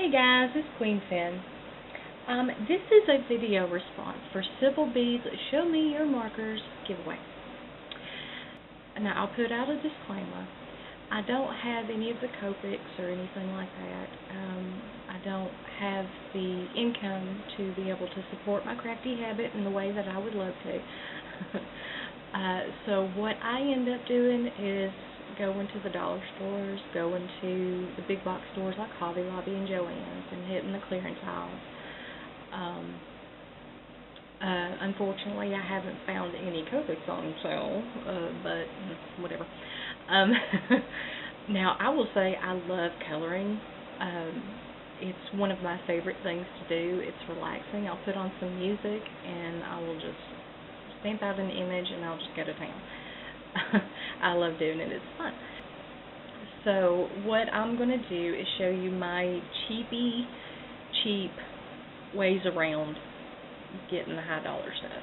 Hey guys, it's Queen-E. This is a video response for Sybils' Show Me Your Markers giveaway. Now, I'll put out a disclaimer. I don't have any of the Copics or anything like that. I don't have the income to be able to support my crafty habit in the way that I would love to. So what I end up doing is going to the dollar stores, going to the big box stores like Hobby Lobby and Joann's, and hitting the clearance aisles. Unfortunately, I haven't found any Copics on sale, but whatever. Now, I will say I love coloring. It's one of my favorite things to do. It's relaxing. I'll put on some music, and I will just stamp out an image, and I'll just go to town. I love doing it. It's fun. So what I'm going to do is show you my cheap ways around getting the high dollar stuff.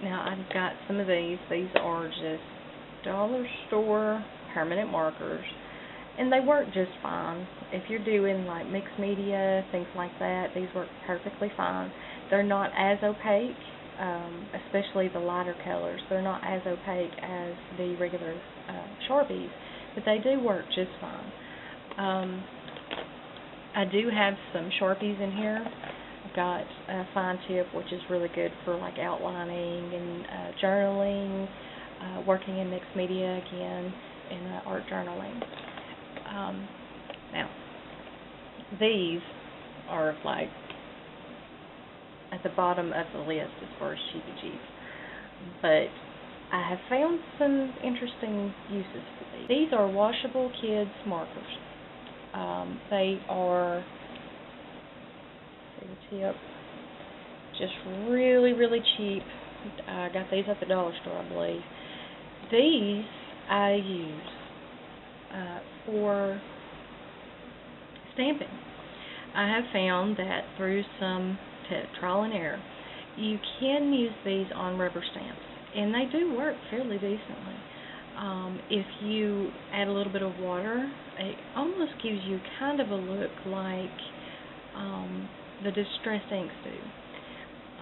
Now I've got some of these. These are just dollar store permanent markers, and they work just fine. If you're doing like mixed media, things like that, these work perfectly fine. They're not as opaque. Especially the lighter colors. They're not as opaque as the regular Sharpies, but they do work just fine. I do have some Sharpies in here. I've got a fine tip, which is really good for like outlining and journaling, working in mixed media again, and art journaling. Now, these are like at the bottom of the list as far as cheapy, but I have found some interesting uses for these. These are washable kids markers. They are, see the tip, just really cheap. I got these at the dollar store, I believe. These I use for stamping. I have found that through some trial and error, you can use these on rubber stamps, and they do work fairly decently. If you add a little bit of water, it almost gives you kind of a look like the distressed inks do.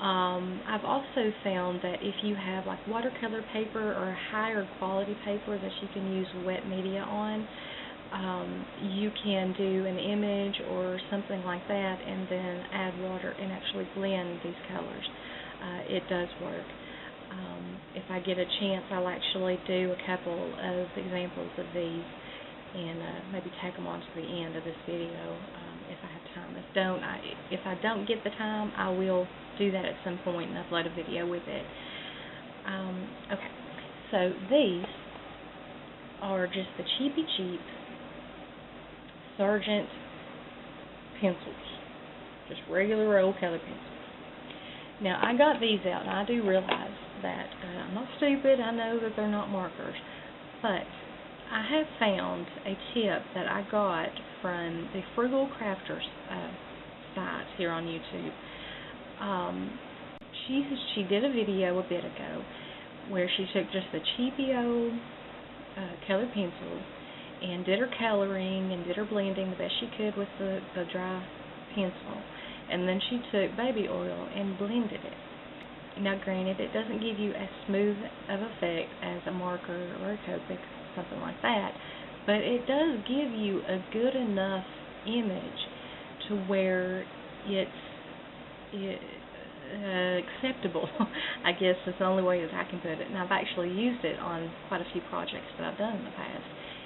I've also found that if you have like watercolor paper or higher quality paper that you can use wet media on, you can do an image or something like that and then add water and actually blend these colors. It does work. If I get a chance, I'll actually do a couple of examples of these and maybe tack them on to the end of this video if I have time. If I don't get the time, I will do that at some point and upload a video with it. Okay, so these are just the cheap Sargent pencils, just regular old color pencils. Now, I got these out, and I do realize that I'm not stupid. I know that they're not markers, but I have found a tip that I got from the Frugal Crafters site here on YouTube. She did a video a bit ago where she took just the cheapy old colored pencils and did her coloring and did her blending the best she could with the dry pencil, and then she took baby oil and blended it. Now granted, it doesn't give you as smooth of effect as a marker or a Copic, something like that, but it does give you a good enough image to where it's acceptable, I guess is the only way that I can put it. And I've actually used it on quite a few projects that I've done in the past,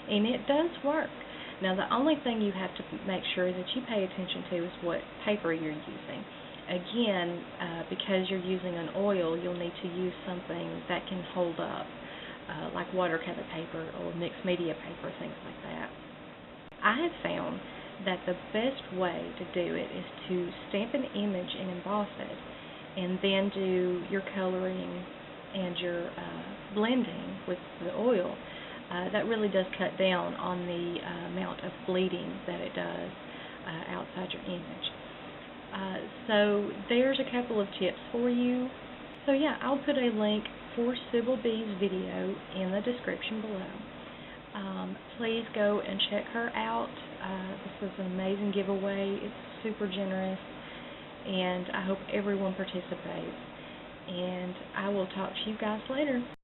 and it does work. Now, the only thing you have to make sure that you pay attention to is what paper you're using. Again, because you're using an oil, you'll need to use something that can hold up, like watercolor paper or mixed media paper, things like that. I have found that the best way to do it is to stamp an image and emboss it, and then do your coloring and your blending with the oil. That really does cut down on the amount of bleeding that it does outside your image. So there's a couple of tips for you. So yeah, I'll put a link for Sybils' video in the description below. Please go and check her out. This is an amazing giveaway. It's super generous, and I hope everyone participates. And I will talk to you guys later.